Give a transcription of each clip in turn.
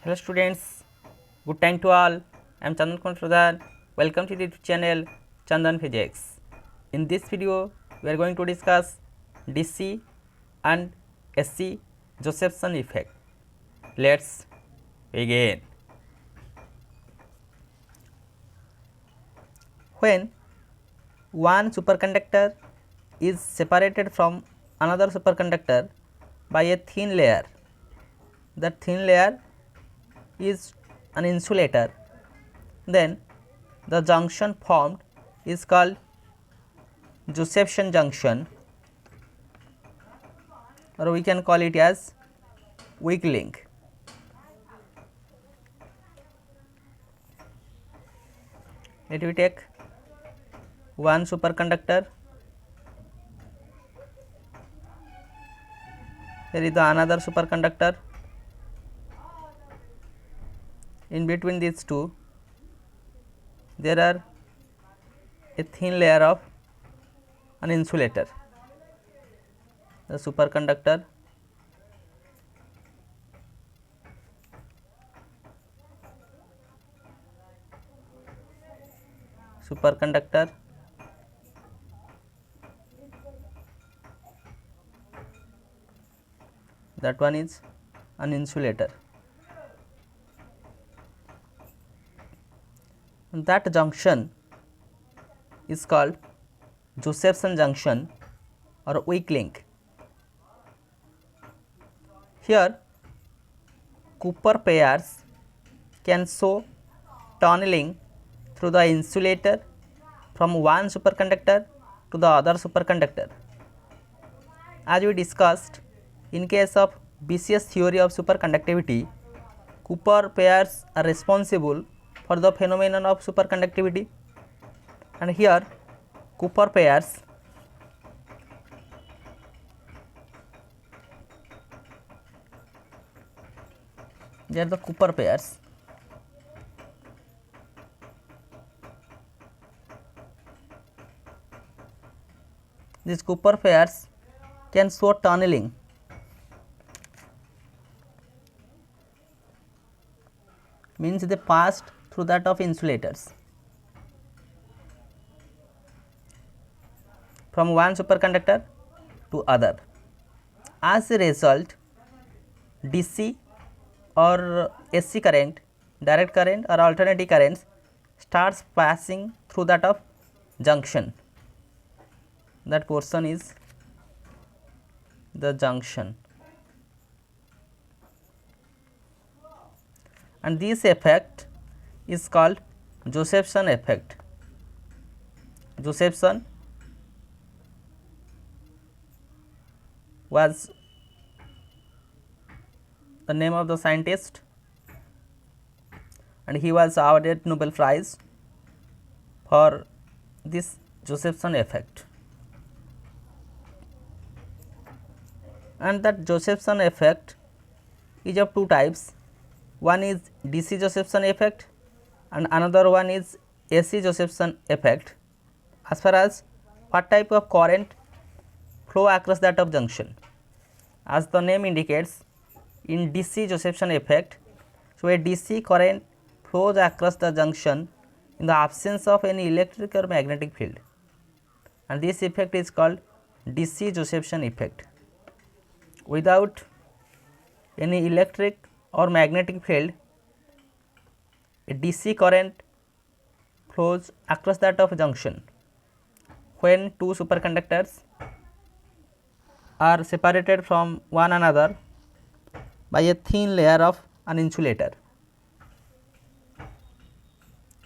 Hello students, good time to all. I am Chandan Kumar. Welcome to the YouTube channel Chandan Physics. In this video, we are going to discuss D.C and A.C Josephson effect. Let's begin. When one superconductor is separated from another superconductor by a thin layer, that thin layer is an insulator, then the junction formed is called Josephson junction, or we can call it as weak link. Let me take one superconductor, there is another superconductor. In between these two, there are a thin layer of an insulator. The superconductor that one is an insulator. That junction is called Josephson junction or weak link. Here Cooper pairs can show tunneling through the insulator from one superconductor to the other superconductor. As we discussed, in case of BCS theory of superconductivity, Cooper pairs are responsible for the phenomenon of superconductivity, and here Cooper pairs they are the Cooper pairs. These Cooper pairs can show tunneling means they passed through that of insulators from one superconductor to other. As a result, DC or AC current, direct current or alternating currents starts passing through that of junction. That portion is the junction, and this effect is called Josephson effect. Josephson was the name of the scientist, and he was awarded Nobel Prize for this Josephson effect. And that Josephson effect is of two types. One is DC Josephson effect and another one is AC Josephson effect, as far as what type of current flow across that of junction. As the name indicates, in DC Josephson effect, so a DC current flows across the junction in the absence of any electric or magnetic field, and this effect is called DC Josephson effect. Without any electric or magnetic field, a DC current flows across that of junction when two superconductors are separated from one another by a thin layer of an insulator.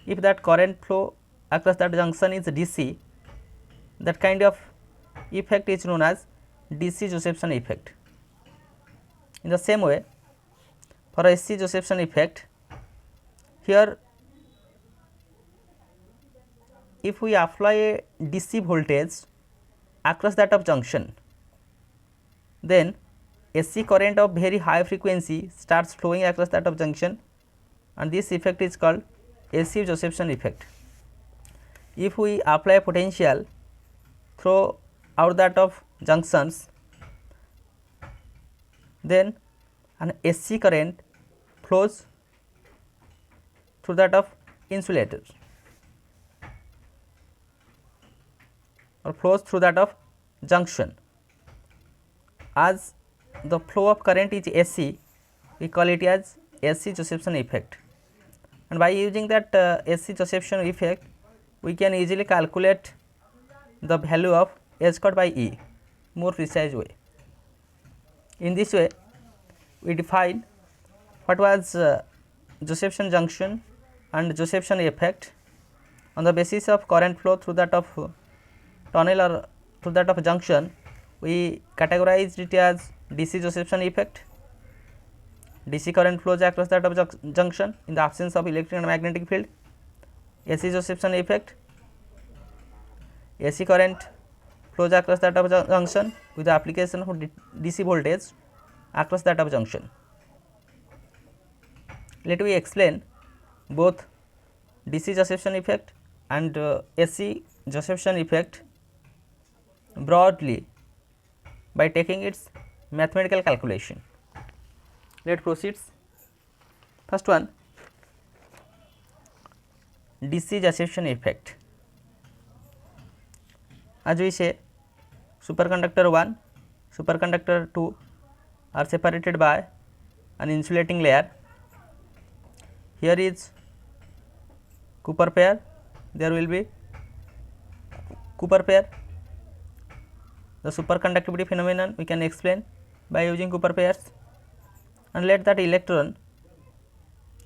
If that current flow across that junction is DC, that kind of effect is known as DC Josephson effect. In the same way, for AC Josephson effect, here if we apply a DC voltage across that of junction, then AC current of very high frequency starts flowing across that of junction, and this effect is called AC Josephson effect. If we apply potential throughout that of junctions, then an AC current flows through that of insulator or flows through that of junction. As the flow of current is AC, we call it as A.C Josephson effect, and by using that A.C Josephson effect, we can easily calculate the value of H cut by E more precise way. In this way, we define what was Josephson junction and Josephson effect on the basis of current flow through that of tunnel or through that of junction. We categorized it as D.C Josephson effect. D.C current flows across that of junction in the absence of electric and magnetic field. A.C Josephson effect, AC current flows across that of junction with the application of DC voltage across that of junction. Let me explain both DC Josephson effect and AC Josephson effect broadly by taking its mathematical calculation. Let us proceed. First one, DC Josephson effect. As we say, superconductor 1, superconductor 2 are separated by an insulating layer. Here is Cooper pair, there will be Cooper pair. The superconductivity phenomenon we can explain by using Cooper pairs, and let that electron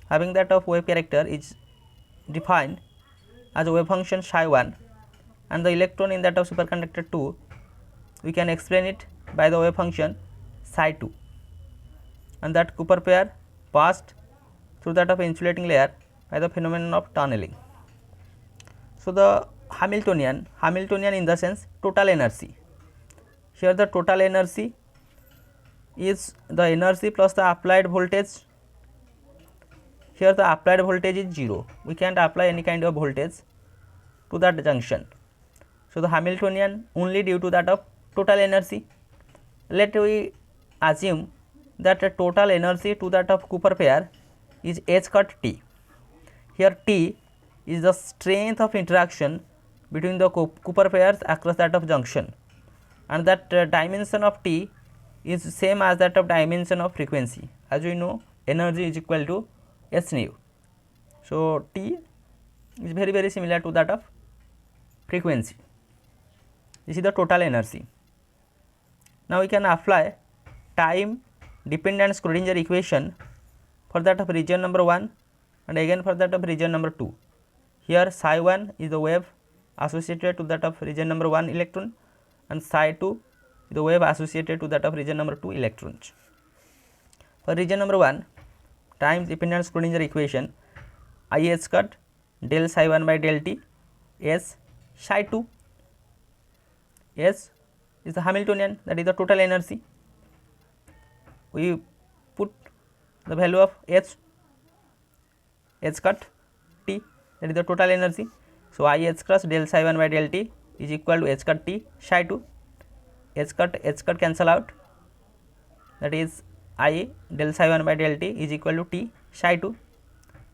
having that of wave character is defined as a wave function psi 1, and the electron in that of superconductor 2 we can explain it by the wave function psi 2, and that Cooper pair passed through that of insulating layer by the phenomenon of tunneling. So, the Hamiltonian in the sense total energy. Here the total energy is the energy plus the applied voltage. Here the applied voltage is 0, we can't apply any kind of voltage to that junction. So, the Hamiltonian only due to that of total energy. Let we assume that the total energy to that of Cooper pair is H cut T. Here T is the strength of interaction between the Cooper pairs across that of junction, and that dimension of T is same as that of dimension of frequency. As we know, energy is equal to S nu. So, T is very similar to that of frequency. This is the total energy. Now, we can apply time dependent Schrodinger equation for that of region number 1 and again for that of region number 2. Here psi 1 is the wave associated to that of region number 1 electron, and psi 2 is the wave associated to that of region number 2 electrons. For region number 1, time dependent Schrodinger equation I h cut del psi 1 by del t S psi 2. S is the Hamiltonian, that is the total energy. We put the value of H cut T, that is the total energy. So, I h cross del psi 1 by del t is equal to H cut T psi 2. H cut cancel out, that is I del psi 1 by del t is equal to T psi 2.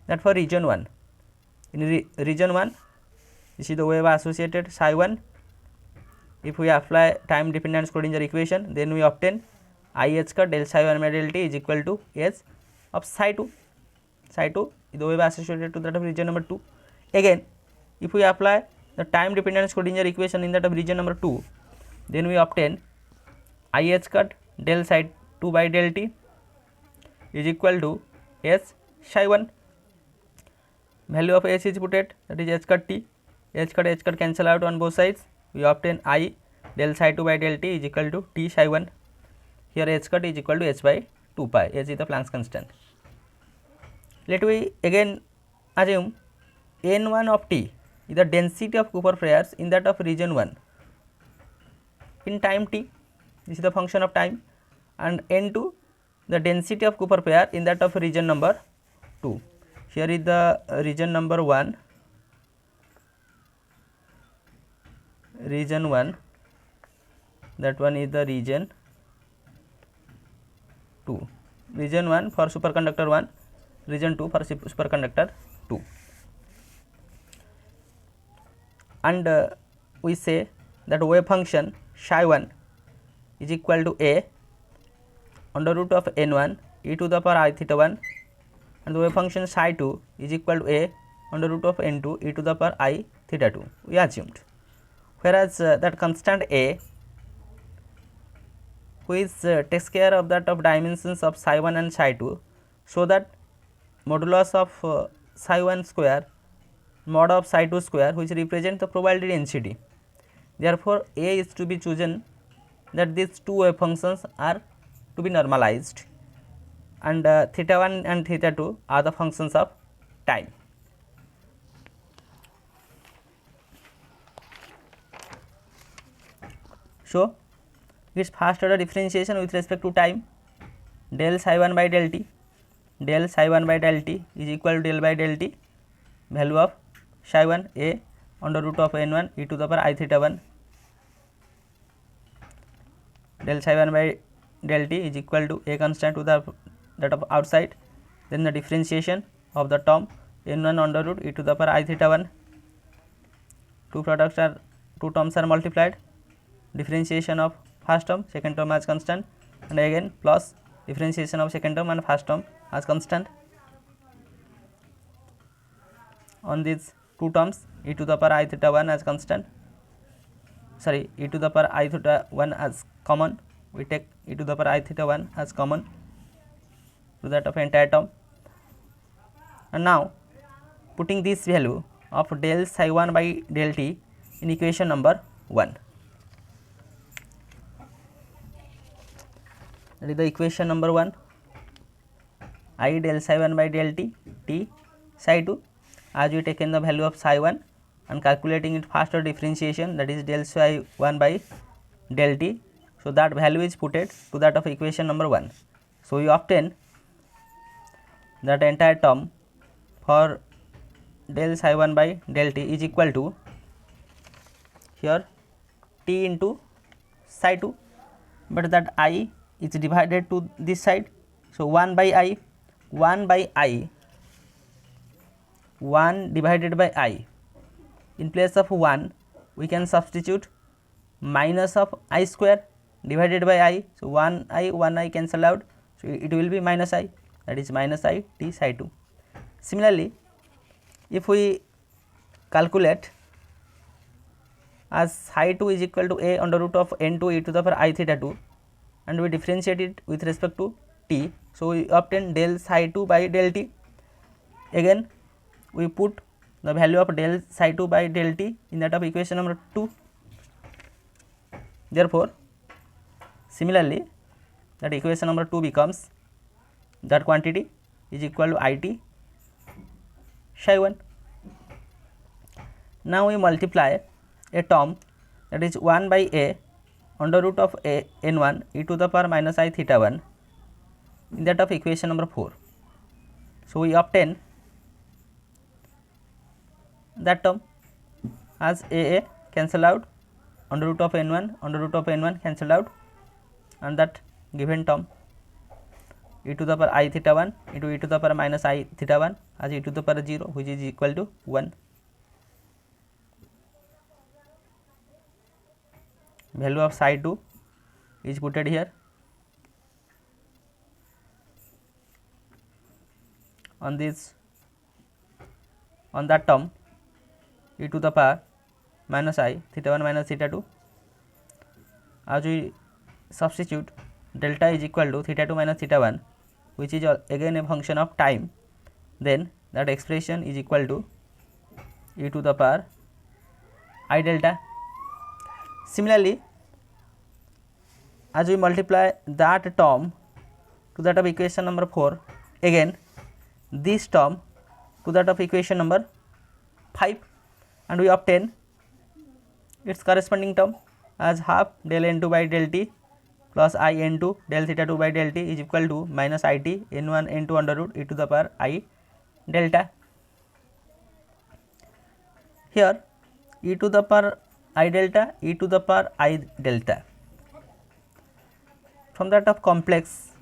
That for region 1. In region 1, this is the wave associated psi 1. If we apply time dependent Schrodinger equation, then we obtain I h cut del psi 1 by del t is equal to H of psi 2. Psi 2 is the wave associated to that of region number 2. Again, if we apply the time dependent Schrodinger equation in that of region number 2, then we obtain I h cut del psi 2 by del t is equal to S psi 1. Value of S is put at, that is H cut T. H cut cancel out on both sides. We obtain I del psi 2 by del t is equal to T psi 1. Here H cut is equal to H by 2 pi. H is the Planck's constant. Let we again assume N1 of T is the density of Cooper pairs in that of region 1 in time t. This is the function of time, and N2 the density of Cooper pair in that of region number 2. Here is the region number 1, region 1, that one is the region 2. Region 1 for superconductor 1, region 2 for superconductor 2. And we say that wave function psi 1 is equal to a under root of n1 e to the power I theta 1, and the wave function psi 2 is equal to a under root of n2 e to the power I theta 2 we assumed, whereas that constant a which takes care of that of dimensions of psi 1 and psi 2, so that modulus of psi 1 square mod of psi 2 square, which represent the probability density. Therefore, a is to be chosen that these two wave functions are to be normalized, and theta 1 and theta 2 are the functions of time. So, its first order differentiation with respect to time, del psi 1 by del t, del psi 1 by del t is equal to del by del t, value of psi 1 a under root of n1 e to the power I theta 1, del psi 1 by del t is equal to a constant to the that of outside, then the differentiation of the term n1 under root e to the power I theta 1, two terms are multiplied, differentiation of first term, second term as constant, and again plus differentiation of second term and first term as constant. On these two terms, e to the power I theta 1 as constant, sorry, e to the power I theta 1 as common, we take e to the power I theta 1 as common to that of entire term. And now putting this value of del psi 1 by del t in equation number 1. That is the equation number 1, I del psi 1 by del t, t psi 2, as we taken the value of psi 1 and calculating it faster differentiation, that is del psi 1 by del t. So, that value is put to that of equation number 1. So, we obtain that entire term for del psi 1 by del t is equal to here t into psi 2, but that I is divided to this side. So, 1 by I, 1 by I, 1 divided by I, in place of 1 we can substitute minus of I square divided by I. So, 1 I cancel out, so it will be minus I, that is minus I t psi 2. Similarly, if we calculate as psi 2 is equal to a under root of n2 e to the power I theta 2, and we differentiate it with respect to t. So, we obtain del psi 2 by del t. Again we put the value of del psi 2 by del t in that of equation number 2. Therefore, similarly that equation number 2 becomes that quantity is equal to it psi 1. Now, we multiply a term, that is 1 by a under root of a n1 e to the power minus I theta 1 in that of equation number 4. So, we obtain that term as a cancel out, under root of n1 cancel out, and that given term e to the power I theta 1 into e to the power minus I theta 1 as e to the power 0, which is equal to 1. Value of psi 2 is put here. On this, on that term e to the power minus I theta 1 minus theta 2, as we substitute delta is equal to theta 2 minus theta 1, which is again a function of time, then that expression is equal to e to the power I delta. Similarly, as we multiply that term to that of equation number 4, again this term to that of equation number 5, and we obtain its corresponding term as half del n2 by del t plus I n2 del theta 2 by del t is equal to minus I t n1 n2 under root e to the power I delta. Here e to the power I delta, e to the power I delta, from that of complex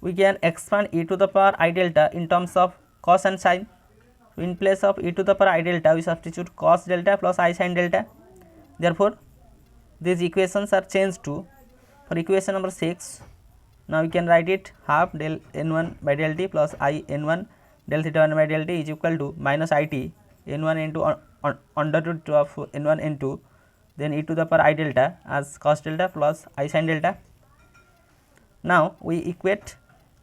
we can expand e to the power I delta in terms of cos and sin. So, in place of e to the power I delta we substitute cos delta plus I sin delta. Therefore, these equations are changed to, for equation number 6, now we can write it half del n1 by del t plus I n1 del theta 1 by del t is equal to minus it n1 into under root of n1 n2 then e to the power I delta as cos delta plus I sin delta. Now, we equate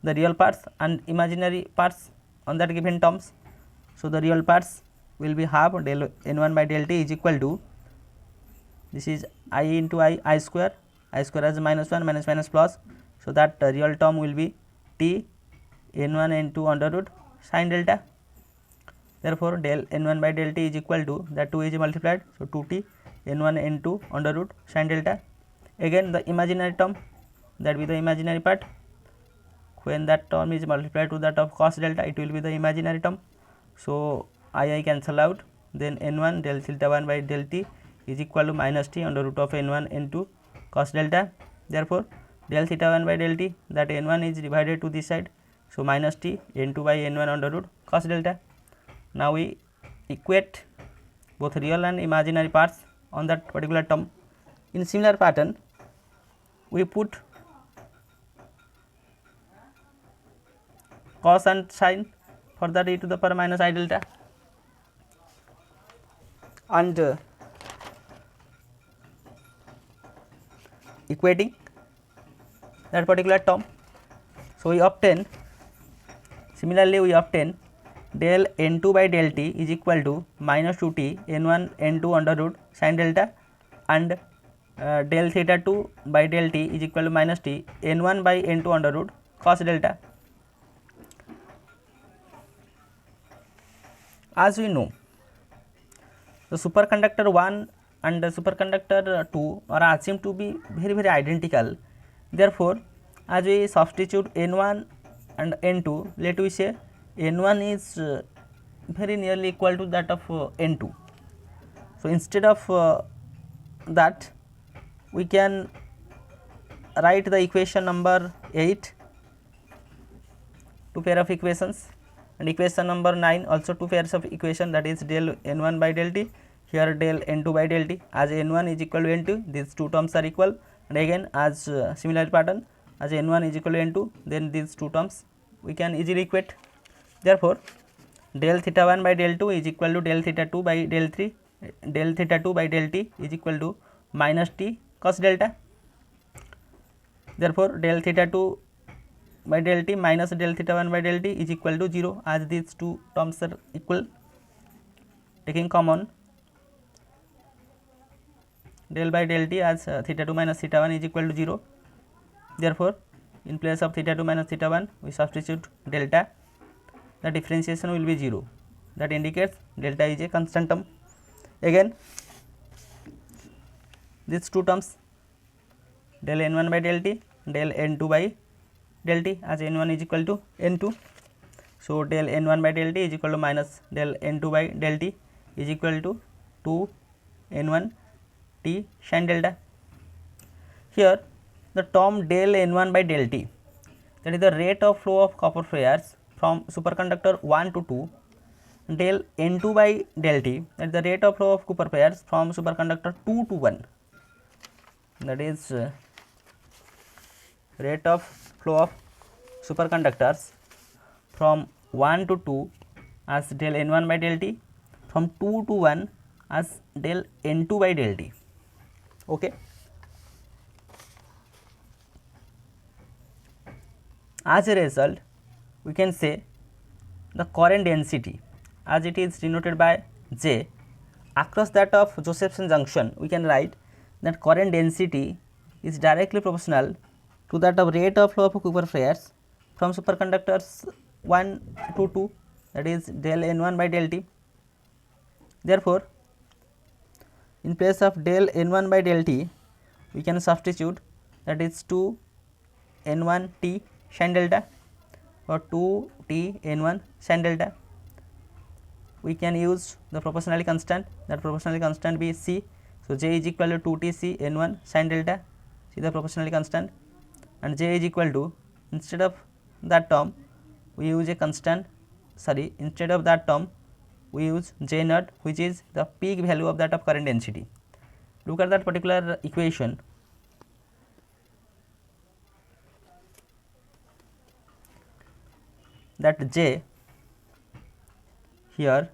the real parts and imaginary parts on that given terms. So, the real parts will be half del n1 by del t is equal to, this is I into I square as minus 1 minus plus. So, that real term will be t n1 n2 under root sin delta. Therefore, del n1 by del t is equal to, that 2 is multiplied. So, 2t n1 n2 under root sin delta. Again the imaginary term, that be the imaginary part, when that term is multiplied to that of cos delta it will be the imaginary term. So, I cancel out, then n1 del theta 1 by del t is equal to minus t under root of n1 n2 cos delta. Therefore, del theta 1 by del t, that n1 is divided to this side. So, minus t n2 by n1 under root cos delta. Now, we equate both real and imaginary parts on that particular term. In similar pattern, we put cos and sin for that e to the power minus I delta, and equating that particular term. So, we obtain, similarly we obtain del n2 by del t is equal to minus 2t n1 n2 under root sin delta, and del theta 2 by del t is equal to minus t n1 by n2 under root cos delta. As we know, the superconductor 1 and the superconductor 2 are assumed to be very identical. Therefore, as we substitute n1 and n2, let we say n1 is very nearly equal to that of n2. So, instead of that, we can write the equation number 8, two pair of equations, and equation number 9 also two pairs of equation, that is del n1 by del t, here del n2 by del t. As n1 is equal to n2, these two terms are equal, and again as similar pattern, as n1 is equal to n2, then these two terms we can easily equate. Therefore, del theta 1 by del 2 is equal to del theta 2 by del 3, del theta 2 by del t is equal to minus t cos delta. Therefore, del theta 2 by del t minus del theta 1 by del t is equal to 0, as these two terms are equal. Taking common, del by del t as theta 2 minus theta 1 is equal to 0. Therefore, in place of theta 2 minus theta 1 we substitute delta, the differentiation will be 0, that indicates delta is a constant term. Again these two terms, del n1 by del t, del n2 by del t, as n1 is equal to n2. So, del n1 by del t is equal to minus del n2 by del t is equal to 2 n1 t sin delta. Here the term del n1 by del t, that is the rate of flow of copper pairs from superconductor 1 to 2, del n2 by del t, that is the rate of flow of copper pairs from superconductor 2 to 1, that is rate of flow of superconductors from 1 to 2 as del n1 by del t, from 2 to 1 as del n2 by del t. Okay. As a result, we can say the current density, as it is denoted by J, across that of Josephson junction, we can write that current density is directly proportional to that of rate of flow of Cooper pairs from superconductors 1 to 2, that is del n1 by del t. Therefore, in place of del n1 by del t, we can substitute, that is 2 n1 t sin delta or 2 t n1 sin delta. We can use the proportionality constant, that proportionality constant be c. So, j is equal to 2 t c n1 sin delta, see the proportionality constant, and j is equal to, instead of that term we use a constant, sorry, instead of that term we use J naught, which is the peak value of that of current density. Look at that particular equation. That J here,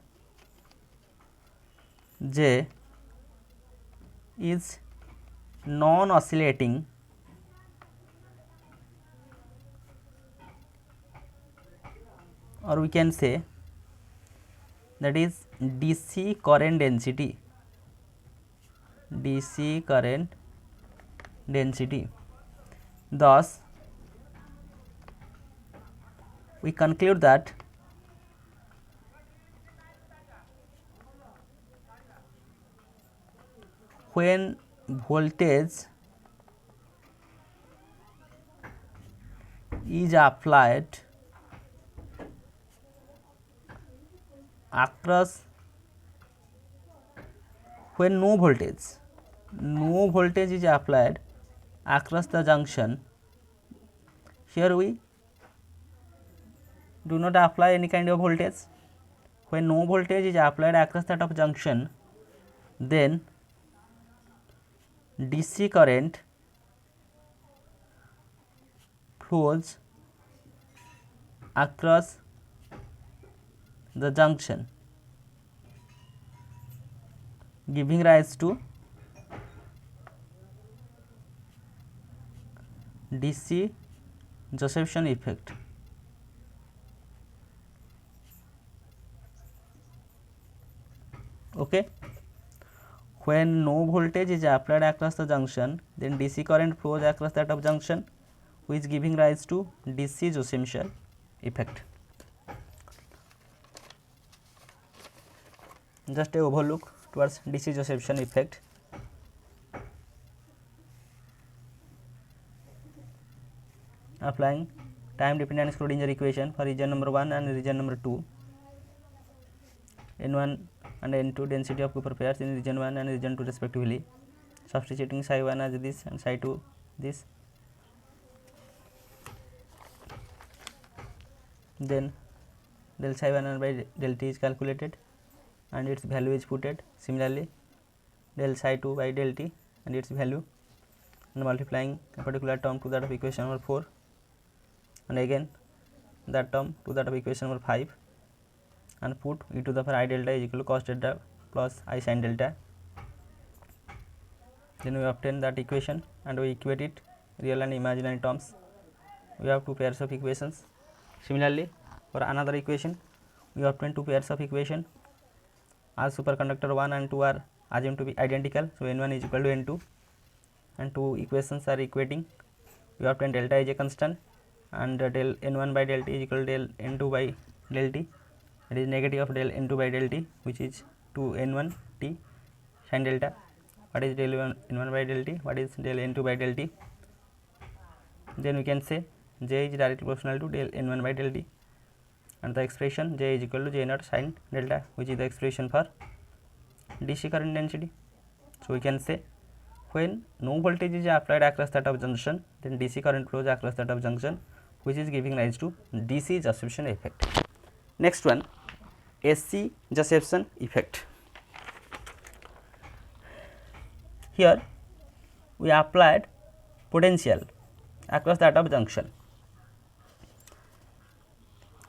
J is non-oscillating or we can say that is DC current density, DC current density. Thus, we conclude that when voltage is applied across, when no voltage is applied across the junction, here we do not apply any kind of voltage. When no voltage is applied across that of junction, then DC current flows across the junction, giving rise to D.C. Josephson effect. Okay. When no voltage is applied across the junction, then DC current flows across that of junction, which giving rise to D.C. Josephson effect. Just a overlook towards D.C. Josephson effect. Applying time dependent Schrodinger equation for region number 1 and region number 2, N1 and N2 density of Cooper pairs in region 1 and region 2 respectively, substituting psi 1 as this and psi 2 this, then del psi 1 by del t is calculated and its value is putted. Similarly, del psi 2 by del t and its value, and multiplying a particular term to that of equation number 4, and again that term to that of equation number 5, and put e to the power I delta is equal to cos delta plus I sin delta. Then we obtain that equation and we equate it real and imaginary terms. We have two pairs of equations. Similarly, for another equation we obtain two pairs of equation. As superconductor 1 and 2 are assumed to be identical, so N1 is equal to N2, and two equations are equating. We obtain delta is a constant and del N1 by del t is equal to del N2 by del t. It is negative of del N2 by del t, which is 2 N1 t sin delta. What is del N1 by del t? What is del N2 by del t? Then we can say J is directly proportional to del N1 by del t, and the expression J is equal to J naught sin delta, which is the expression for DC current density. So we can say when no voltage is applied across that of junction, then DC current flows across that of junction, which is giving rise to DC Josephson effect. Next one, AC Josephson effect. Here we applied potential across that of junction.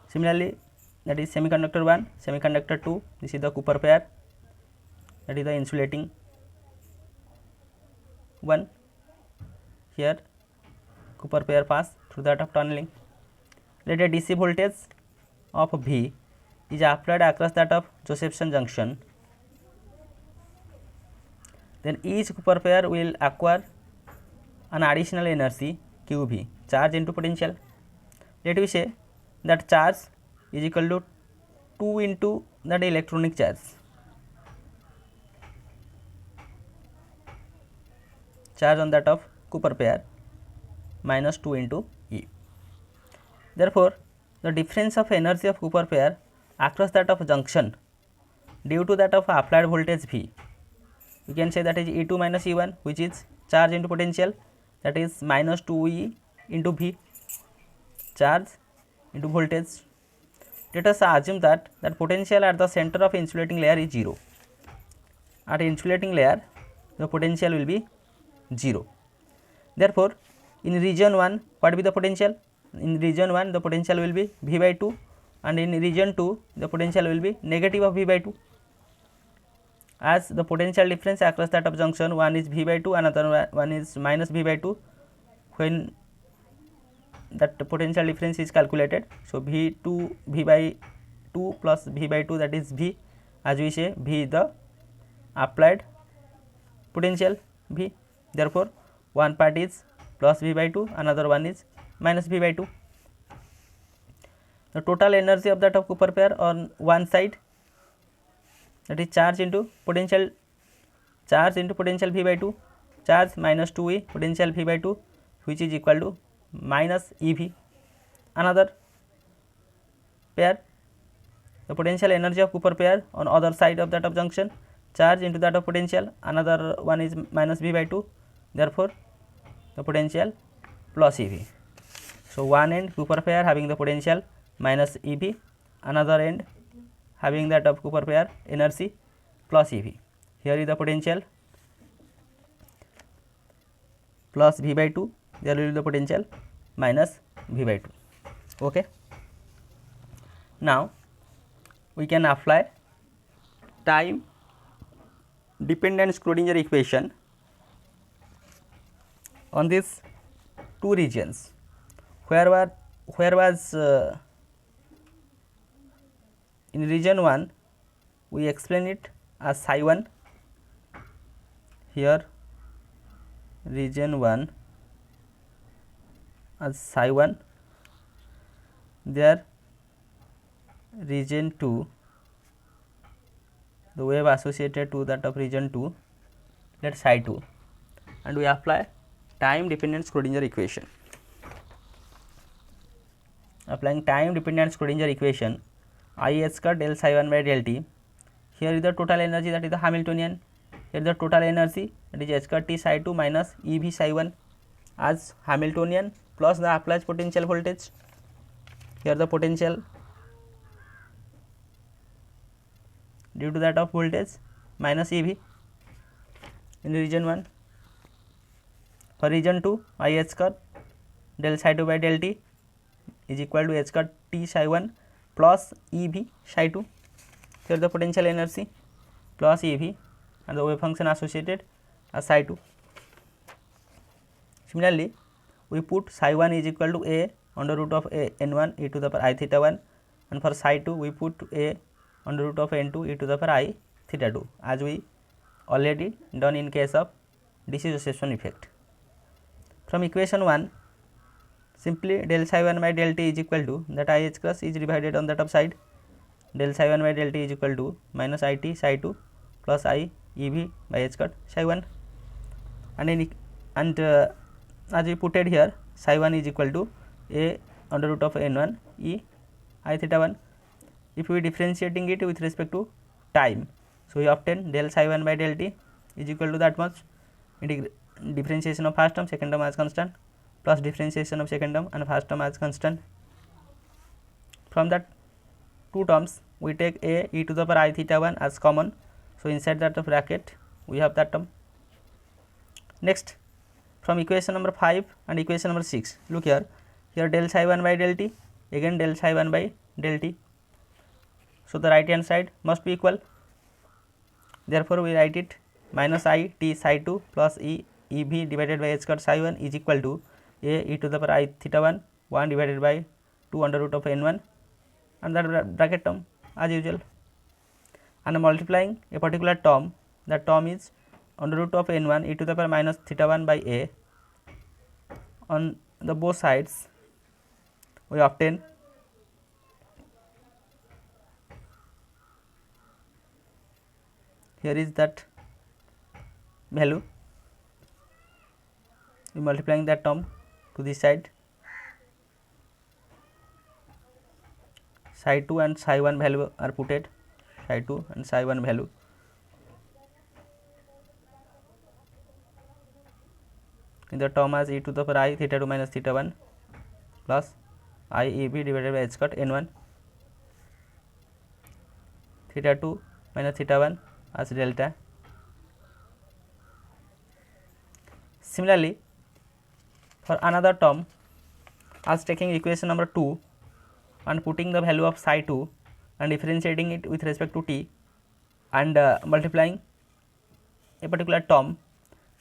Similarly, that is semiconductor 1, semiconductor 2, this is the Cooper pair, that is the insulating one. Here Cooper pair pass through that of tunneling. Let a DC voltage of V is applied across that of Josephson junction, then each Cooper pair will acquire an additional energy QV, charge into potential. Let me say that charge is equal to 2 into that electronic charge. Charge on that of Cooper pair minus 2 into E. Therefore, the difference of energy of Cooper pair across that of junction due to that of applied voltage V, we can say that is E2 minus E1, which is charge into potential, that is minus 2E into V. Charge into voltage. Let us assume that potential at the center of insulating layer is 0. At insulating layer the potential will be 0. Therefore, in region 1 what will be the potential? In region 1 the potential will be V by 2, and in region 2 the potential will be negative of V by 2. As the potential difference across that of junction, one is V by 2, another one is minus V by 2 when that potential difference is calculated. So, V by 2 plus V by 2, that is V, as we say V is the applied potential V. Therefore, one part is plus V by 2, another one is minus V by 2. The total energy of that of Cooper pair on one side, that is charge into potential V by 2, charge minus 2E potential V by 2, which is equal to minus EV. Another pair, the potential energy of Cooper pair on other side of that of junction, charge into that of potential, another one is minus V by 2, therefore the potential plus EV. So, one end Cooper pair having the potential minus EV, another end having that of Cooper pair energy plus EV. Here is the potential plus V by 2, there will be the potential minus V by 2. Okay. Now, we can apply time dependent Schrodinger equation on these two regions. Where was in region 1 we explain it as psi 1, here region 1 as psi 1, there region 2 the wave associated to that of region 2, let psi 2, and we apply time dependent Schrodinger equation. Applying time dependent Schrodinger equation, I h cut del psi 1 by del t, here is the total energy, that is the Hamiltonian, here is the total energy, that is h cut t psi 2 minus E v psi 1 as Hamiltonian plus the applied potential voltage, here the potential due to that of voltage minus EV in region 1. For region 2, I h cut del psi 2 by del t is equal to h cut t psi 1 plus EV psi 2, here the potential energy plus EV and the wave function associated as psi 2. Similarly, we put psi 1 is equal to a under root of a n1 e to the power I theta 1, and for psi 2 we put a under root of n2 e to the power I theta 2, as we already done in case of D.C. Josephson effect. From equation 1, simply del psi 1 by del t is equal to that I h cross is divided on that of side, del psi 1 by del t is equal to minus I t psi 2 plus I E v by h cut psi 1, and as we put it here, psi 1 is equal to a under root of n1 e I theta 1. If we differentiating it with respect to time, so we obtain del psi 1 by del t is equal to that much, differentiation of first term, second term as constant, plus differentiation of second term and first term as constant. From that two terms we take a e to the power I theta 1 as common, so inside that bracket we have that term. Next, from equation number 5 and equation number 6, look here del psi 1 by del t, again del psi 1 by del t, so the right hand side must be equal, therefore we write it minus I t psi 2 plus E v divided by h cut psi 1 is equal to a e to the power I theta 1 divided by 2 under root of n1 and that bracket term as usual, and multiplying a particular term, that term is under root of n1 e to the power minus theta 1 by a, on the both sides we obtain here is that value, we multiplying that term to this side, psi 2 and psi 1 value are putted, psi 2 and psi 1 value, in the term as e to the power I theta 2 minus theta 1 plus I EV divided by h cut n1 theta 2 minus theta 1 as delta. Similarly, for another term, as taking equation number 2 and putting the value of psi 2 and differentiating it with respect to t and multiplying a particular term,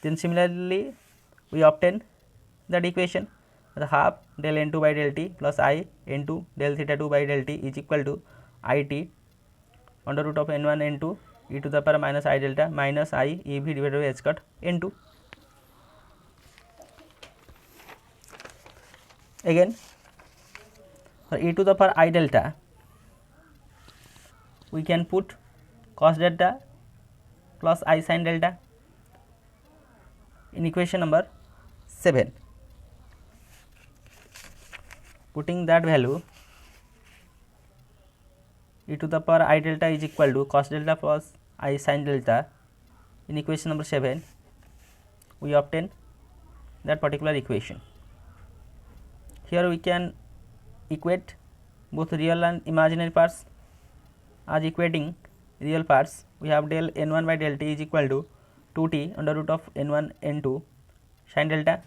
then similarly we obtain that equation, the half del n2 by del t plus I n2 del theta 2 by del t is equal to I t under root of n1 n2 e to the power minus I delta minus I ev divided by h cut n2. Again, for e to the power I delta, we can put cos delta plus I sin delta in equation number 7. Putting that value, e to the power I delta is equal to cos delta plus I sin delta in equation number 7, we obtain that particular equation. Here we can equate both real and imaginary parts. As equating real parts, we have del n1 by del t is equal to 2t under root of n1 n2 sin delta.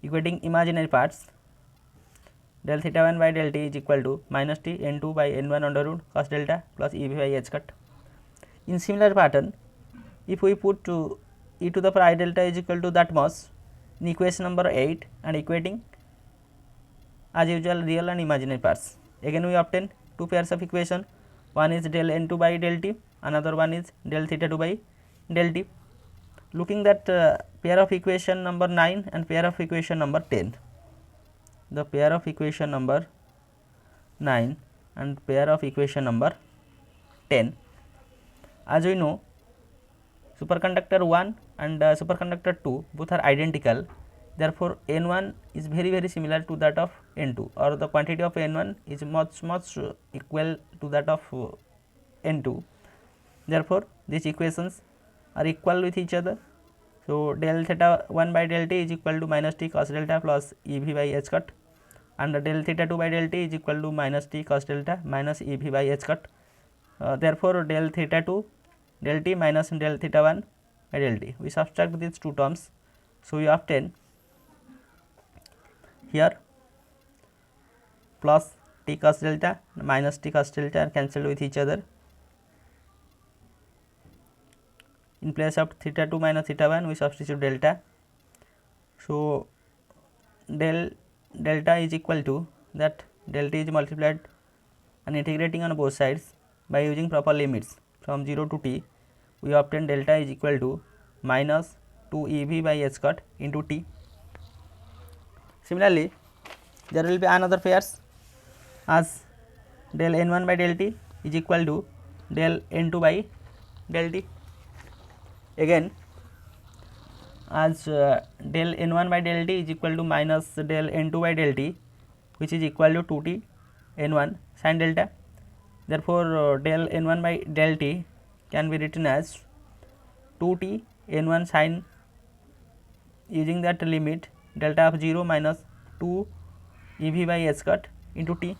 Equating imaginary parts, del theta 1 by del t is equal to minus t n2 by n1 under root cos delta plus ev by h cut. In similar pattern, if we put e to the power I delta is equal to that much in equation number 8 and equating as usual real and imaginary parts, again we obtain two pairs of equation. One is del n2 by del t, another one is del theta 2 by del t. Looking that pair of equation number 9 and pair of equation number 10, the pair of equation number 9 and pair of equation number 10, as we know, superconductor 1 and superconductor 2 both are identical. Therefore, n1 is very similar to that of n2, or the quantity of n1 is much equal to that of n2. Therefore, these equations are equal with each other. So, del theta 1 by del t is equal to minus t cos delta plus ev by h cut, and del theta 2 by del t is equal to minus t cos delta minus ev by h cut. Therefore, del theta 2 del t minus del theta 1 by del t, we subtract these two terms. So, we obtain here plus t cos delta minus t cos delta are cancelled with each other. In place of theta 2 minus theta 1, we substitute delta. So, del delta is equal to that del t is multiplied and integrating on both sides by using proper limits from 0 to t, we obtain delta is equal to minus 2 ev by h cut into t. Similarly, there will be another pairs, as del n1 by del t is equal to del n2 by del t. Again, as del n1 by del t is equal to minus del n2 by del t, which is equal to 2t n1 sin delta. Therefore, del n1 by del t can be written as 2t n1 sin, using that limit delta of 0 minus 2 ev by h cut into t,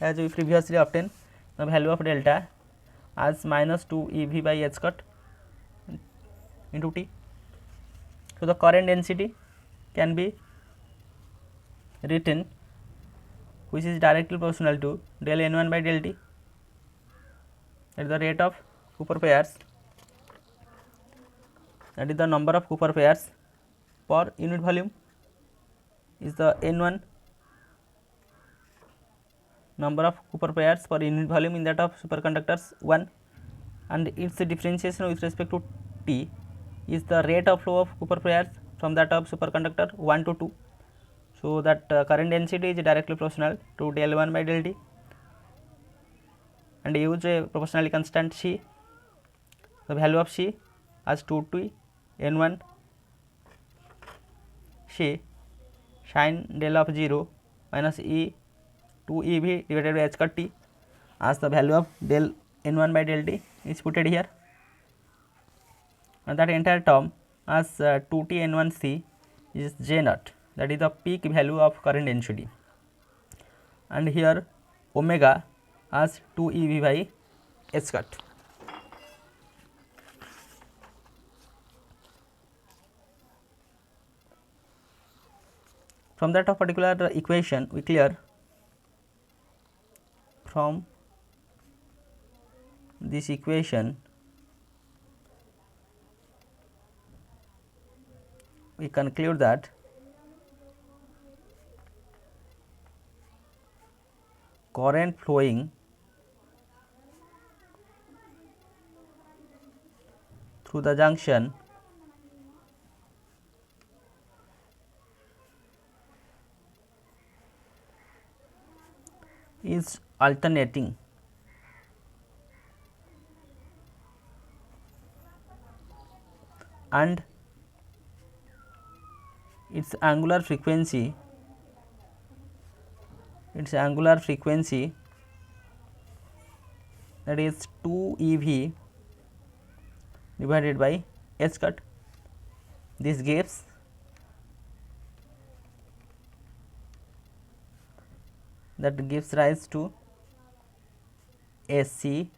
as we previously obtained the value of delta as minus 2 ev by h cut into t. So, the current density can be written, which is directly proportional to del n1 by del t, that is the rate of Cooper pairs, that is the number of Cooper pairs per unit volume, is the n1 number of Cooper pairs per unit volume in that of superconductors 1, and its differentiation with respect to t is the rate of flow of Cooper pairs from that of superconductor 1 to 2. So, that current density is directly proportional to del 1 by del t, and use a proportionality constant C. The value of C as 2t n1 C sin del of 0 minus e 2 ev divided by h cut t, as the value of del n1 by del t is putted here, and that entire term as 2t n1 c is j naught, that is the peak value of current density, and here omega as 2 ev by h cut. From that of particular equation we clear from this equation we conclude that current flowing through the junction is alternating and its angular frequency that is 2 ev divided by h cut. This gives rise to A.C.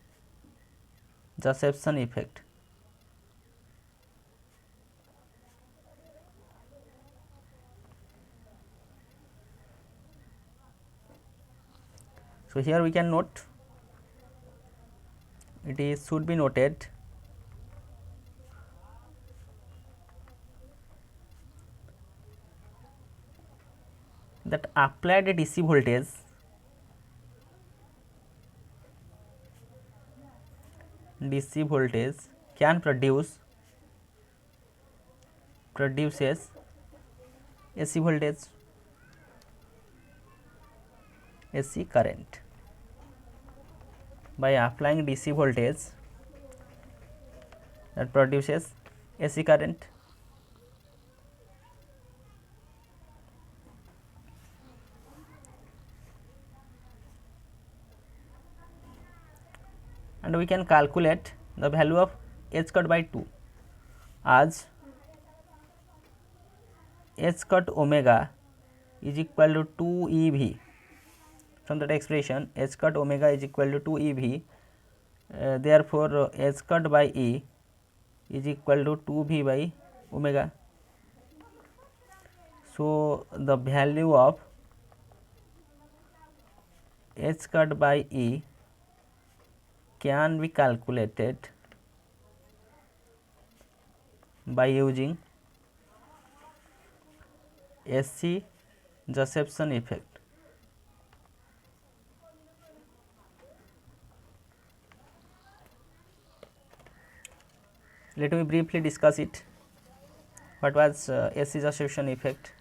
Josephson effect. So, here we can note, should be noted that applied DC voltage can produces AC voltage, AC current. By applying DC voltage that produces AC current. And we can calculate the value of h cut by 2 as h cut omega is equal to 2 ev. From that expression h cut omega is equal to 2 ev, therefore h cut by e is equal to 2v by omega. So, the value of h cut by e can be calculated by using A.C. Josephson effect. Let me briefly discuss it. What was A.C. Josephson effect?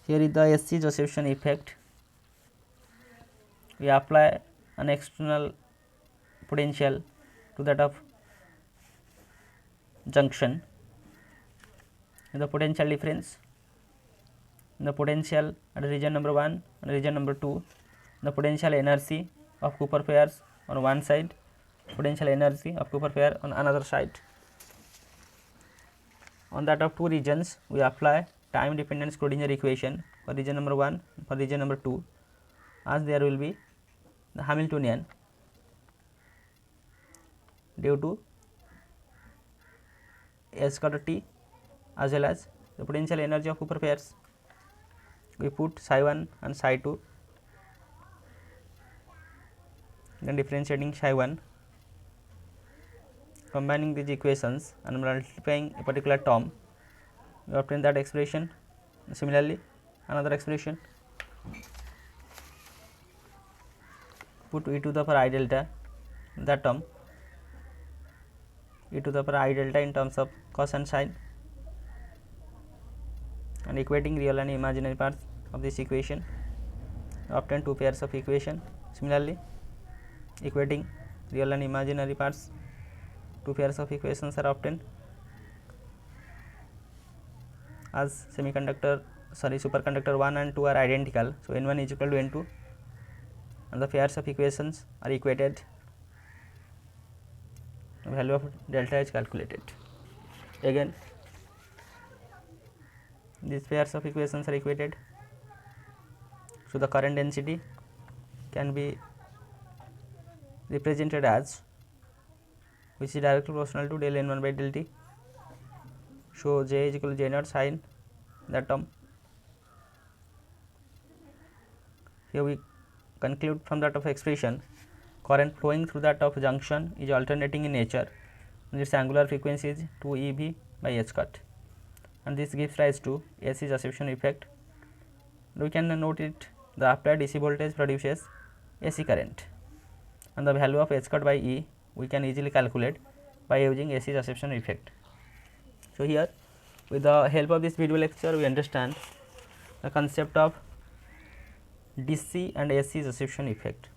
Here is the A.C. Josephson effect. We apply an external potential to that of junction. The potential difference, the potential at region number 1 and region number 2, the potential energy of Cooper pairs on one side, potential energy of Cooper pair on another side. On that of two regions we apply time dependent Schrodinger equation for region number 1 for region number 2, as there will be the Hamiltonian due to h cut t as well as the potential energy of Cooper pairs. We put psi 1 and psi 2, then differentiating psi 1, combining these equations and multiplying a particular term, we obtain that expression. Similarly, another expression, put e to the power I delta, that term, e to the power I delta in terms of cos and sin, and equating real and imaginary parts of this equation, obtain two pairs of equation. Similarly, equating real and imaginary parts, two pairs of equations are obtained as superconductor 1 and 2 are identical. So, N1 is equal to N2 and the pairs of equations are equated, the value of delta is calculated. Again, These pairs of equations are equated. So the current density can be represented as, which is directly proportional to del n1 by del t. So J is equal to J naught sin that term. Here we conclude from that of expression, current flowing through that of junction is alternating in nature and its angular frequency is 2 eV by h cut, and this gives rise to AC Josephson effect. We can note it, the applied DC voltage produces AC current, and the value of h cut by E we can easily calculate by using AC Josephson effect. So here, with the help of this video lecture, we understand the concept of DC and AC Josephson effect.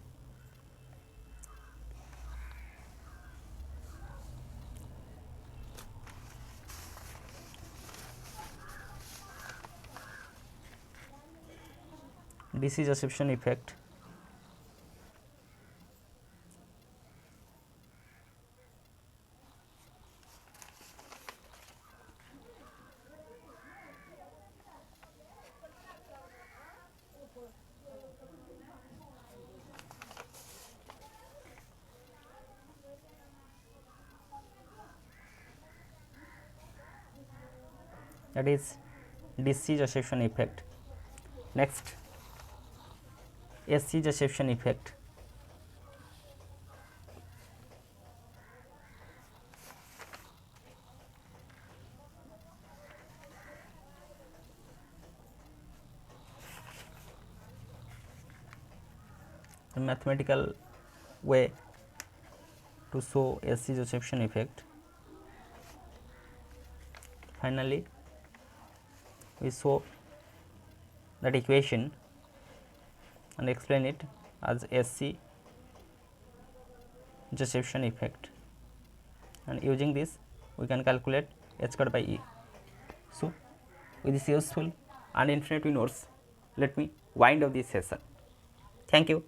DC Josephson effect that is DC Josephson effect. Next, AC Josephson effect. A mathematical way to show AC Josephson effect. Finally, we show that equation and explain it as AC Josephson effect, and using this we can calculate h cut by E. So with this useful and informative notes, let me wind up this session. Thank you.